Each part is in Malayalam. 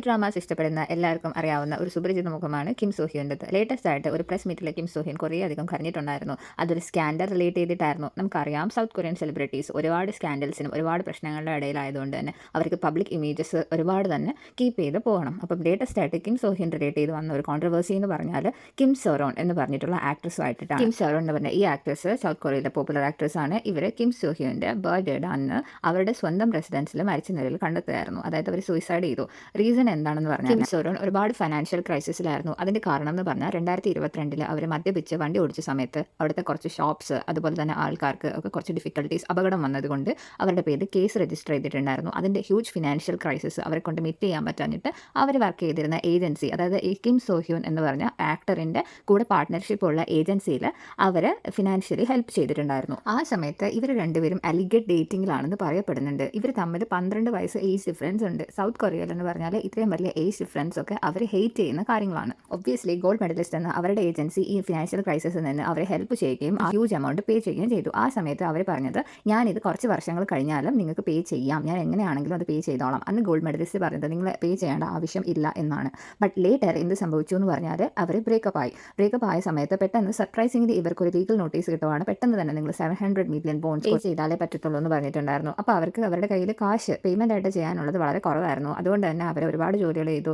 ഡ്രാമാസ് ഇഷ്ടപ്പെടുന്ന എല്ലാവർക്കും അറിയാവുന്ന ഒരു സുപരിചിത മുഖമാണ് കിം സോ ഹ്യൂൻ്റെത്. ലേറ്റസ്റ്റ് ആയിട്ട് ഒരു പ്രസ് മീറ്റിൽ കിം സോ ഹ്യൂൻ കുറേയധികം കരഞ്ഞിട്ടുണ്ടായിരുന്നു. അതൊരു സ്കാൻഡൽ റിലേറ്റ് ചെയ്തിട്ടായിരുന്നു. നമുക്കറിയാം സൗത്ത് കൊറിയൻ സെലിബ്രിറ്റീസ് ഒരുപാട് സ്കാൻഡൽസിനും ഒരുപാട് പ്രശ്നങ്ങളുടെ ഇടയിലായതുകൊണ്ട് തന്നെ അവർക്ക് പബ്ലിക് ഇമേജസ് ഒരുപാട് തന്നെ കീപ്പ് ചെയ്ത് പോകണം. അപ്പം ലേറ്റസ്റ്റ് ആയിട്ട് കിം സോ ഹ്യൂൻ റിലേറ്റ് ചെയ്ത് വന്ന ഒരു കോൺട്രവേഴ്സി എന്ന് പറഞ്ഞാൽ കിം സോറോൺ എന്ന് പറഞ്ഞിട്ടുള്ള ആക്ട്രസുമായിട്ടാണ്. കിം സോറോൺ എന്ന് പറഞ്ഞ ഈ ആക്ട്രസ് സൗത്ത് കൊറിയയിലെ പോപ്പുലർ ആക്ട്രസ് ആണ്. ഇവർ കിം സോ ഹ്യൂൻ്റെ ബർത്ത്ഡേയുടെ അന്ന് അവരുടെ സ്വന്തം റെസിഡൻസിൽ മരിച്ച നിലയിൽ കണ്ടെത്തുകയായിരുന്നു. അതായത് അവർ സൂയിസൈഡ് ചെയ്തു. റീസൺ എന്താണെന്ന് പറഞ്ഞാൽ കിം സോറോൺ ഒരുപാട് ഫൈനാൻഷ്യൽ ക്രൈസിസിലായിരുന്നു. അതിൻ്റെ കാരണം എന്ന് പറഞ്ഞാൽ 2022 അവർ മദ്യപിച്ച് വണ്ടി ഓടിച്ച സമയത്ത് അവിടുത്തെ കുറച്ച് ഷോപ്സ് അതുപോലെ തന്നെ ആൾക്കാർക്ക് ഒക്കെ കുറച്ച് ഡിഫിക്കൽട്ടീസ് അപകടം വന്നതുകൊണ്ട് അവരുടെ പേരിൽ കേസ് രജിസ്റ്റർ ചെയ്തിട്ടുണ്ടായിരുന്നു. അതിൻ്റെ ഹ്യൂജ് ഫിനാൻഷ്യൽ ക്രൈസിസ് അവരെ കൊണ്ട് മീറ്റ് ചെയ്യാൻ പറ്റാഞ്ഞിട്ട് അവർ വർക്ക് ചെയ്തിരുന്ന ഏജൻസി, അതായത് ഈ കിം സോ ഹ്യൂൻ എന്ന് പറഞ്ഞ ആക്ടറിൻ്റെ കൂടെ പാർട്ട്ണർഷിപ്പ് ഉള്ള ഏജൻസിയിൽ അവർ ഫിനാൻഷ്യലി ഹെൽപ്പ് ചെയ്തിട്ടുണ്ടായിരുന്നു. ആ സമയത്ത് ഇവർ രണ്ടുപേരും അലിഗേറ്റ് ഡേറ്റിംഗിലാണെന്ന് പറയപ്പെടുന്നുണ്ട്. ഇവർ തമ്മിൽ 12 വയസ്സ് ഏജ് ഡിഫറൻസ് ഉണ്ട്. സൗത്ത് കൊറിയയിൽ എന്ന് പറഞ്ഞാൽ ഇത്രയും വലിയ ഏജ് ഡിഫറൻസ് ഒക്കെ അവർ ഹെയ്റ്റ് ചെയ്യുന്ന കാര്യങ്ങളാണ്. ഒബ്വിയസ്ലി ഗോൾഡ് മെഡലിസ്റ്റ് എന്ന അവരുടെ ഏജൻസി ഈ ഫിനാൻഷ്യൽ ക്രൈസിസിൽ നിന്ന് അവരെ ഹെൽപ്പ് ചെയ്യുകയും ഹ്യൂജ് എമൗണ്ട് പേ ചെയ്യുകയും ചെയ്തു. ആ സമയത്ത് അവർ പറഞ്ഞത് ഞാനിത് കുറച്ച് വർഷങ്ങൾ കഴിഞ്ഞാലും നിങ്ങൾക്ക് പേ ചെയ്യാം, ഞാൻ എങ്ങനെയാണെങ്കിലും അത് പേ ചെയ്തോളാം. അന്ന് ഗോൾഡ് മെഡലിസ്റ്റ് പറഞ്ഞത് നിങ്ങൾ പേ ചെയ്യേണ്ട ആവശ്യം ഇല്ല എന്നാണ്. ബട്ട് ലേറ്റർ എന്ത് സംഭവിച്ചു എന്ന് പറഞ്ഞാൽ അവർ ബ്രേക്കപ്പ് ആയ സമയത്ത് പെട്ടെന്ന് സർപ്രൈസിംഗ്ലി ഇവർക്കൊരു ലീഗൽ നോട്ടീസ് കിട്ടുവാണ്. പെട്ടെന്ന് തന്നെ നിങ്ങൾ 700 മില്യൺ പൗണ്ട്സ് പേ ചെയ്താലേ പറ്റത്തുള്ളൂ എന്ന് പറഞ്ഞിട്ടുണ്ടായിരുന്നു. അപ്പോൾ അവർക്ക് അവരുടെ കയ്യിൽ കാശ് പേയ്മെൻ്റ് ആയിട്ട് ചെയ്യാനുള്ളത് വളരെ കുറവായിരുന്നു. അതുകൊണ്ട് തന്നെ അവർ ഒരുപാട് ജോലികൾ ചെയ്തു.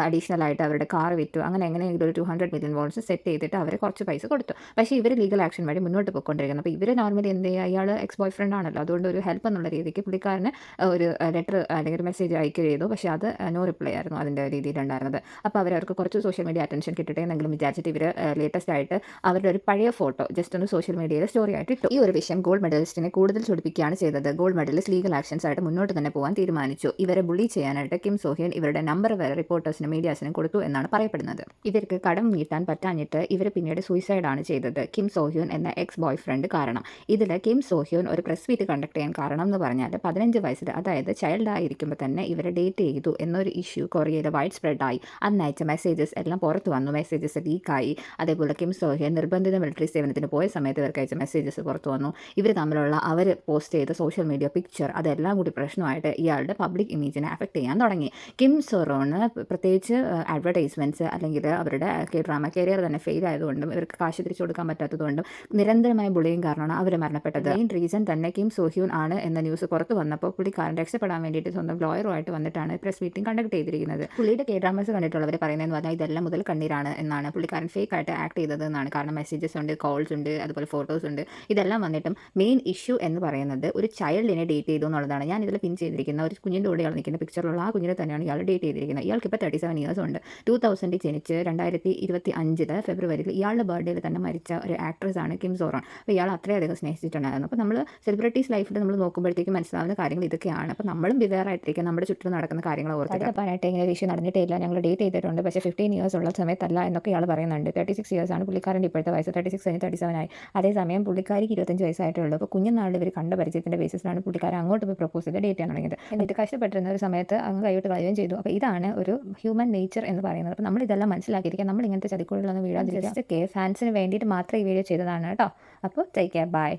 അഡീഷണൽ ആയിട്ട് അവരുടെ കാർ വിറ്റു. അങ്ങനെ എങ്ങനെയെങ്കിലും ഒരു 200 മില്യൺ വോൾസ് സെറ്റ് ചെയ്തിട്ട് അവർ കുറച്ച് പൈസ കൊടുത്തു. പക്ഷേ ഇവർ ലീഗൽ ആക്ഷൻ വഴി മുന്നോട്ട് പോയിക്കൊണ്ടിരിക്കുന്നു. അപ്പോൾ ഇവർ നോർമലി എന്ത് ചെയ്യുക, ഇയാൾ എക്സ് ബോയ് ഫ്രണ്ട് ആണല്ലോ, അതുകൊണ്ട് ഒരു ഹെൽപ്പ് എന്നുള്ള രീതിക്ക് പുള്ളിക്കാരന് ഒരു ലെറ്റർ അല്ലെങ്കിൽ ഒരു മെസ്സേജ് അയക്കുക ചെയ്തു. പക്ഷേ അത് നോ റിപ്ലൈ ആയിരുന്നു അതിൻ്റെ രീതിയിലുണ്ടായിരുന്നത്. അപ്പോൾ അവർക്ക് കുറച്ച് സോഷ്യൽ മീഡിയ അറ്റൻഷൻ കിട്ടട്ടെ എന്നെങ്കിലും വിചാരിച്ചിട്ട് ഇവർ ലേറ്റസ്റ്റ് ആയിട്ട് അവരുടെ ഒരു പഴയ ഫോട്ടോ ജസ്റ്റ് ഒന്ന് സോഷ്യൽ മീഡിയയിൽ സ്റ്റോറി ആയിട്ട് ഇട്ടു. ഈ ഒരു വിഷയം ഗോൾഡ് മെഡലിസ്റ്റിനെ കൂടുതൽ ചൊടിപ്പിക്കുകയാണ് ചെയ്തത്. ഗോൾഡ് മെഡലിസ്റ്റ് ലീഗൽ ആക്ഷൻസ് ആയിട്ട് മുന്നോട്ട് തന്നെ പോകാൻ തീരുമാനിച്ചു. ഇവരെ ബുള്ളി ചെയ്യാനായിട്ട് കിം സോ ഹ്യൂൻ ഇവരുടെ നമ്പർ വരെ റിപ്പോർട്ടേഴ്സിനും മീഡിയാസിനും കൊടുത്തു എന്നാണ് പറയപ്പെടുന്നത്. ഇവർക്ക് കടം വീട്ടാൻ പറ്റാഞ്ഞിട്ട് ഇവർ പിന്നീട് സൂയിസൈഡാണ് ചെയ്തത്, കിം സോ ഹ്യൂൻ എന്ന എക്സ് ബോയ് ഫ്രണ്ട് കാരണം. ഇതിൽ കിം സോ ഹ്യൂൻ ഒരു പ്രസ് മീറ്റ് കണ്ടക്ട് ചെയ്യാൻ കാരണം എന്ന് പറഞ്ഞാൽ 15 വയസ്സിൽ, അതായത് ചൈൽഡ് ആയിരിക്കുമ്പോൾ തന്നെ ഇവരെ ഡേറ്റ് ചെയ്തു എന്നൊരു ഇഷ്യൂ കൊറിയയിൽ വൈഡ് സ്പ്രെഡായി. അന്നയച്ച മെസ്സേജസ് എല്ലാം പുറത്തു വന്നു, മെസ്സേജസ് ലീക്കായി. അതേപോലെ കിം സോ ഹ്യൂൻ നിർബന്ധിത മിലിറ്ററി സേവനത്തിന് പോയ സമയത്ത് ഇവർക്ക് അയച്ച മെസ്സേജസ് പുറത്തു വന്നു. ഇവർ തമ്മിലുള്ള അവർ പോസ്റ്റ് ചെയ്ത സോഷ്യൽ മീഡിയ പിക്ചർ അതെല്ലാം കൂടി പ്രശ്നമായിട്ട് ഇയാളുടെ പബ്ലിക് ഇമേജിനെ അഫക്റ്റ് ചെയ്യാൻ തുടങ്ങി. കിം സോറോണ് പ്രത്യേകിച്ച് അഡ്വർടൈസ്മെൻറ്റ്സ് അല്ലെങ്കിൽ അവരുടെ ഡ്രാമ കരിയർ തന്നെ ഫെയിൽ ആയതുകൊണ്ടും ഇവർക്ക് കാശ് തിരിച്ചു കൊടുക്കാൻ പറ്റാത്തതുകൊണ്ടും നിരന്തരമായ ബുള്ളിയും കാരണമാണ് അവർ മരണപ്പെട്ടത്. മെയിൻ റീസൺ തന്നെ കിം സോ ഹ്യൂൻ ആണ് എന്ന ന്യൂസ് പുറത്ത് വന്നപ്പോൾ പുള്ളിക്കാരൻ രക്ഷപ്പെടാൻ വേണ്ടിയിട്ട് സ്വന്തം ലോയറുമായിട്ട് വന്നിട്ടാണ് പ്രസ് മീറ്റിംഗ് കണ്ടക്ട് ചെയ്തിരിക്കുന്നത്. പുള്ളിയുടെ ഡ്രാമാസ് കണ്ടിട്ടുള്ളവർ പറയുന്നതെന്ന് പറഞ്ഞാൽ ഇതെല്ലാം മുതൽ കണ്ണീരാണ് എന്നാണ്. പുള്ളിക്കാരൻ ഫേക്ക് ആയിട്ട് ആക്ട് ചെയ്തത് എന്നാണ്. കാരണം മെസ്സേജസ് ഉണ്ട്, കോൾസ് ഉണ്ട്, അതുപോലെ ഫോട്ടോസ് ഉണ്ട്. ഇതെല്ലാം വന്നിട്ടും മെയിൻ ഇഷ്യൂ എന്ന് പറയുന്നത് ഒരു ചൈൽഡിനെ ഡേറ്റ് ചെയ്തു എന്നുള്ളതാണ്. ഞാൻ ഇതിൽ പിൻ ചെയ്തിരിക്കുന്ന ഒരു കുഞ്ഞിൻ്റെ കൂടെ ഇയാൾ നിൽക്കുന്ന പിക്ചറിലുള്ള ആ കുഞ്ഞിനെ തന്നെയാണ് ഇയാൾ ഡേറ്റ് ചെയ്തിരിക്കുന്നത്. ഇയാൾക്ക് ഇപ്പോൾ 37 ഇയേഴ്സ് ഉണ്ട്. 2000 ജനിച്ച് 2025 ഫെബ്രുവരിയിൽ ഇയാളുടെ ബർത്ത്ഡേയിൽ തന്നെ മരിച്ച ഒരു ആക്ട്രസ് ആണ് കിം സോറോൺ. അപ്പോൾ ഇയാൾ അത്രയധികം സ്നേഹിച്ചിട്ടുണ്ടായിരുന്നു. അപ്പോൾ നമ്മൾ സെലിബ്രിറ്റീസ് ലൈഫിൽ നമ്മൾ നോക്കുമ്പോഴത്തേക്കും മനസ്സിലാവുന്ന കാര്യങ്ങൾ ഇതൊക്കെയാണ്. അപ്പോൾ നമ്മളും ബിവേറായിട്ടിരിക്കുക, നമ്മുടെ ചുറ്റും നടക്കുന്ന കാര്യങ്ങൾ ഓർത്തിട്ട് ഇങ്ങനെ ഒരു ഇഷ്യൂ നടന്നിട്ടില്ല, ഞങ്ങൾ ഡേറ്റ് ചെയ്തിട്ടുണ്ട്, പക്ഷേ 15 ഇയേഴ്സ് ഉള്ള സമയത്തല്ല എന്നൊക്കെ ഇയാൾ പറയുന്നുണ്ട്. 36 ഇയേഴ്സാണ് പുള്ളിക്കാരൻ്റെ ഇപ്പോഴത്തെ വയസ്സ്. 36 കഴിഞ്ഞ് 37 ആയി. അതേസമയം പുള്ളിക്കാരിക്ക് 25 വയസ്സായിട്ടേ ഉള്ളൂ. അപ്പോൾ കുഞ്ഞുനാളിൽ ഇവർ കണ്ട പരിചയത്തിൻ്റെ ബേസിസിലാണ് പുള്ളിക്കാരൻ അങ്ങോട്ട് പോയി പ്രപ്പോസ് ചെയ്ത് ഡേറ്റ് ചെയ്യാൻ തുടങ്ങിയത്. എന്നിട്ട് കഷ്ടപ്പെട്ടിരുന്ന ഒരു സമയത്ത് അങ്ങ് കൈവിട്ട് കളയുകയും ചെയ്തു. അപ്പോൾ ഇതാണ് ഒരു ഹ്യൂമൻ നേച്ചർ എന്ന് പറയുന്നത്. അപ്പോൾ നമ്മൾ ഇതെല്ലാം മനസ്സിലാക്കിയിരിക്കുക, നമ്മൾ ഇങ്ങനത്തെ ചതിക്കുഴികളൊന്നും വീഴാതിരിക്കുക. ഫാൻസിന് വേണ്ടിയിട്ട് മാത്രം ഈ വീഡിയോ ചെയ്തതാണ് കേട്ടോ. അപ്പോൾ ടേക്ക് കെയർ, ബൈ.